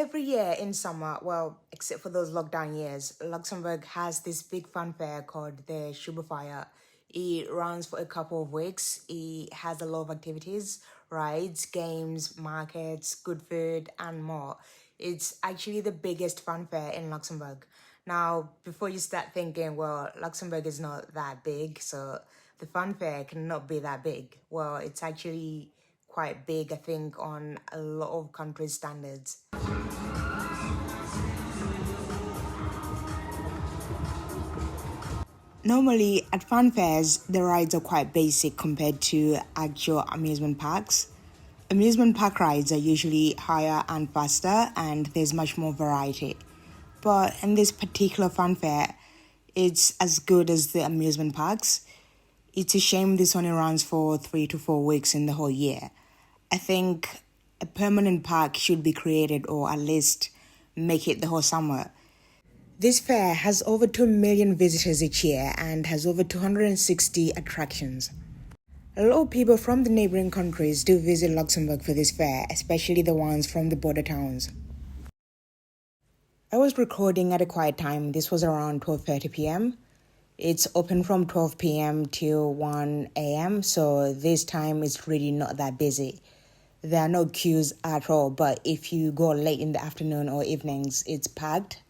Every year in summer, well, except for those lockdown years, Luxembourg has this big fun fair called the Schueberfouer. It runs for a couple of weeks. It has a lot of activities, rides, games, markets, good food, and more. It's actually the biggest fun fair in Luxembourg. Now, before you start thinking, well, Luxembourg is not that big, so the fun fair cannot be that big. Well, it's actually quite big, I think, on a lot of countries' standards. Normally, at fun fairs, the rides are quite basic compared to actual amusement parks. Amusement park rides are usually higher and faster, and there's much more variety. But in this particular fun fair, it's as good as the amusement parks. It's a shame this only runs for 3 to 4 weeks in the whole year. I think a permanent park should be created, or at least make it the whole summer. This fair has over 2 million visitors each year and has over 260 attractions. A lot of people from the neighboring countries do visit Luxembourg for this fair, especially the ones from the border towns. I was recording at a quiet time. This was around 12:30 p.m. It's open from 12 p.m. till 1 a.m., so this time it's really not that busy. There are no queues at all, but if you go late in the afternoon or evenings, it's packed.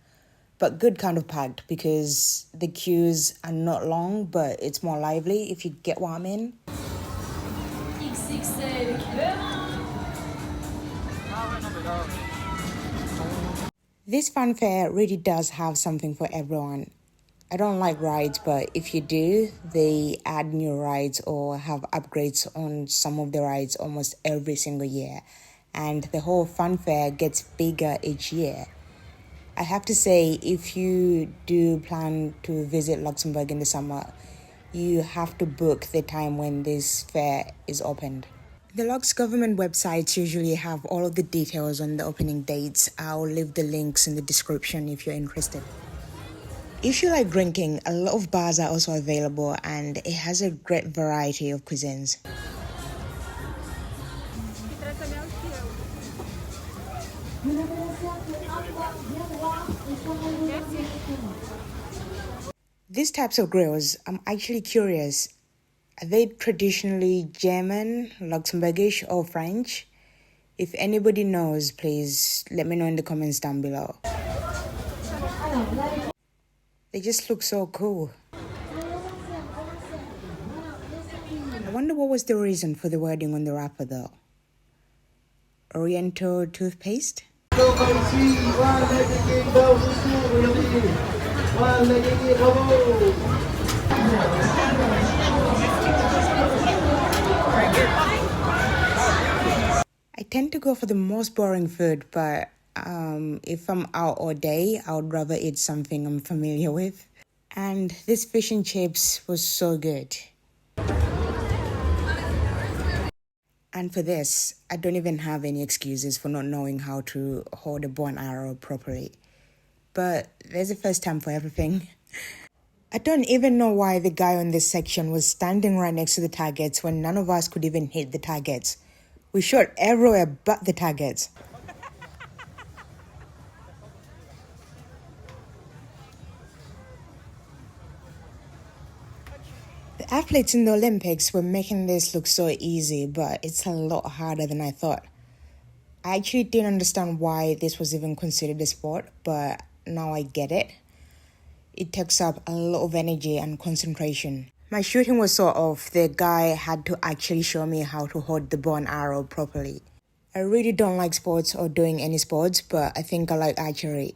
But good kind of packed, because the queues are not long, but it's more lively, if you get what I mean. This fun fair really does have something for everyone. I don't like rides, but if you do, they add new rides or have upgrades on some of the rides almost every single year. And the whole fun fair gets bigger each year. I have to say, if you do plan to visit Luxembourg in the summer, you have to book the time when this fair is opened. The Lux government websites usually have all of the details on the opening dates. I'll leave the links in the description if you're interested. If you like drinking, a lot of bars are also available, and it has a great variety of cuisines. These types of grills, I'm actually curious. Are they traditionally German, Luxembourgish, or French? If anybody knows, please let me know in the comments down below. They just look so cool. I wonder what was the reason for the wording on the wrapper though. Oriental toothpaste? I tend to go for the most boring food, but if I'm out all day, I would rather eat something I'm familiar with. And this fish and chips was so good. And for this, I don't even have any excuses for not knowing how to hold a bow and arrow properly. But there's a first time for everything. I don't even know why the guy on this section was standing right next to the targets when none of us could even hit the targets. We shot everywhere but the targets. The athletes in the Olympics were making this look so easy, but it's a lot harder than I thought. I actually didn't understand why this was even considered a sport, but now I get it. It takes up a lot of energy and concentration. My shooting was so off, the guy had to actually show me how to hold the bow and arrow properly. I really don't like sports or doing any sports, but I think I like archery.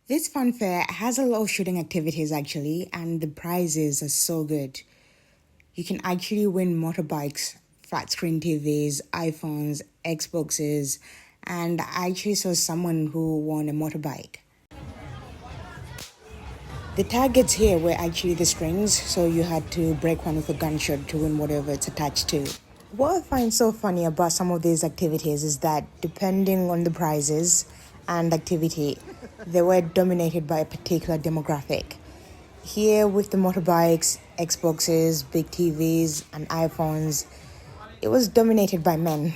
This fun fair has a lot of shooting activities actually, and the prizes are so good. You can actually win motorbikes, flat screen TVs, iPhones, Xboxes, and I actually saw someone who won a motorbike. The targets here were actually the strings, so you had to break one with a gunshot to win whatever it's attached to. What I find so funny about some of these activities is that depending on the prizes and activity, they were dominated by a particular demographic. Here with the motorbikes, Xboxes, big TVs, and iPhones, it was dominated by men.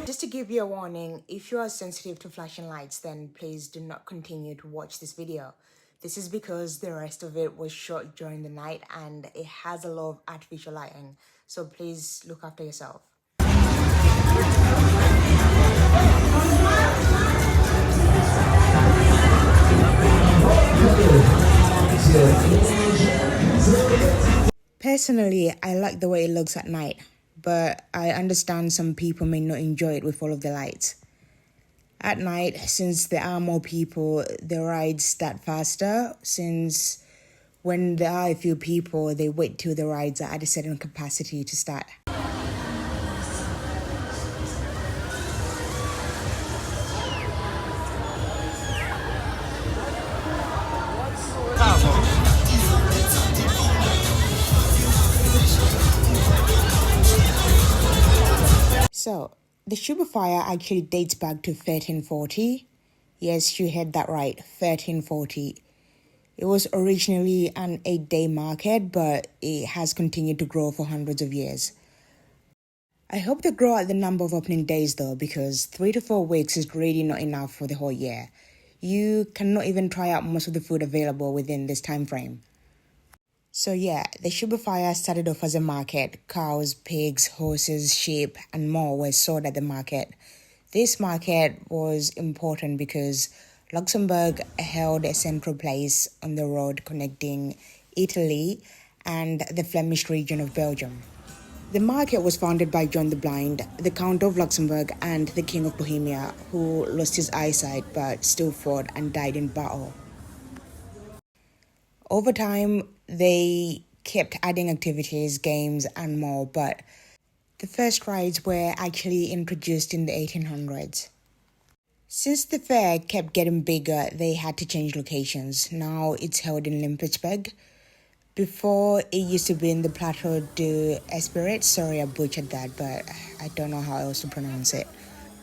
Just to give you a warning, if you are sensitive to flashing lights, then please do not continue to watch this video. This is because the rest of it was shot during the night and it has a lot of artificial lighting, so please look after yourself. Personally, I like the way it looks at night, but I understand some people may not enjoy it with all of the lights. At night, since there are more people, the rides start faster, since when there are a few people, they wait till the rides are at a certain capacity to start. So, the Schueberfouer actually dates back to 1340. Yes, you heard that right, 1340. It was originally an 8-day market, but it has continued to grow for hundreds of years. I hope they grow out the number of opening days though, because 3 to 4 weeks is really not enough for the whole year. You cannot even try out most of the food available within this time frame. So yeah, the Schueberfouer started off as a market. Cows, pigs, horses, sheep, and more were sold at the market. This market was important because Luxembourg held a central place on the road connecting Italy and the Flemish region of Belgium. The market was founded by John the Blind, the Count of Luxembourg and the King of Bohemia, who lost his eyesight but still fought and died in battle. Over time, they kept adding activities, games, and more, but the first rides were actually introduced in the 1800s. Since the fair kept getting bigger, they had to change locations. Now it's held in Limpersberg. Before, it used to be in the Plateau de Esprit. Sorry, I butchered that, but I don't know how else to pronounce it.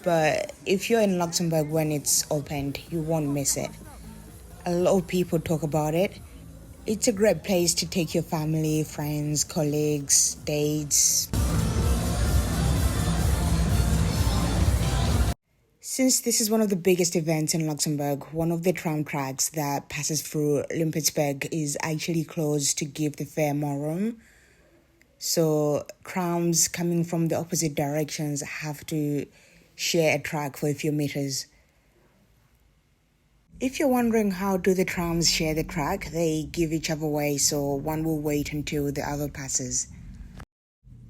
But if you're in Luxembourg when it's opened, you won't miss it. A lot of people talk about it. It's a great place to take your family, friends, colleagues, dates. Since this is one of the biggest events in Luxembourg, one of the tram tracks that passes through Limpersberg is actually closed to give the fair more room. So trams coming from the opposite directions have to share a track for a few meters. If you're wondering how do the trams share the track, they give each other way, so one will wait until the other passes.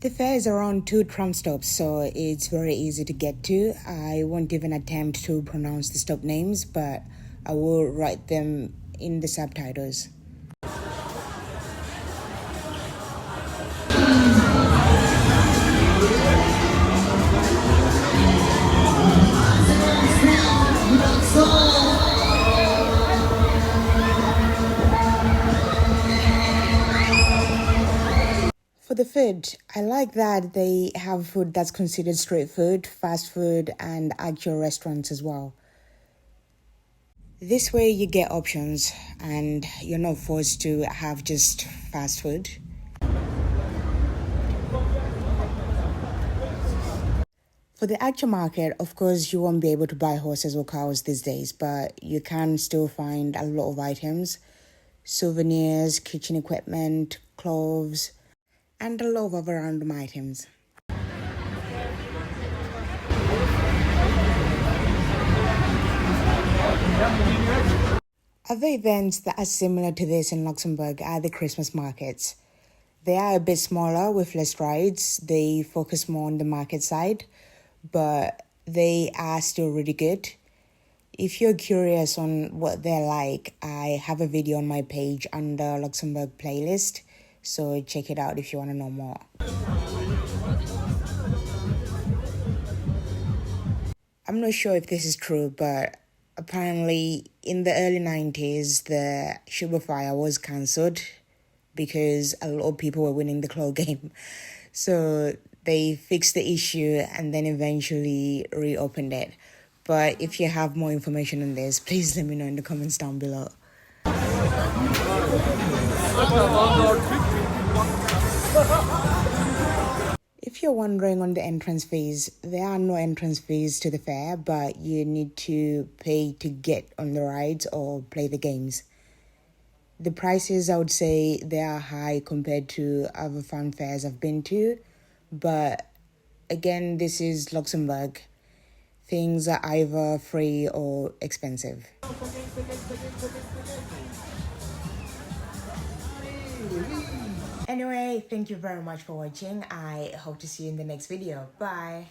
The fair is around 2 tram stops, so it's very easy to get to. I won't even attempt to pronounce the stop names, but I will write them in the subtitles. For the food, I like that they have food that's considered street food, fast food, and actual restaurants as well. This way you get options and you're not forced to have just fast food. For the actual market, of course, you won't be able to buy horses or cows these days, but you can still find a lot of items, souvenirs, kitchen equipment, clothes, and a lot of other random items. Other events that are similar to this in Luxembourg are the Christmas markets. They are a bit smaller with less rides. They focus more on the market side, but they are still really good. If you're curious on what they're like, I have a video on my page under Luxembourg playlist, so check it out if you want to know more. I'm not sure if this is true, but apparently in the early 90s, the Schueberfouer was cancelled because a lot of people were winning the claw game. So they fixed the issue and then eventually reopened it. But if you have more information on this, please let me know in the comments down below. If you're wondering on the entrance fees, there are no entrance fees to the fair, but you need to pay to get on the rides or play the games. The prices, I would say, they are high compared to other fun fairs I've been to, but again, this is Luxembourg. Things are either free or expensive. Anyway, thank you very much for watching. I hope to see you in the next video. Bye.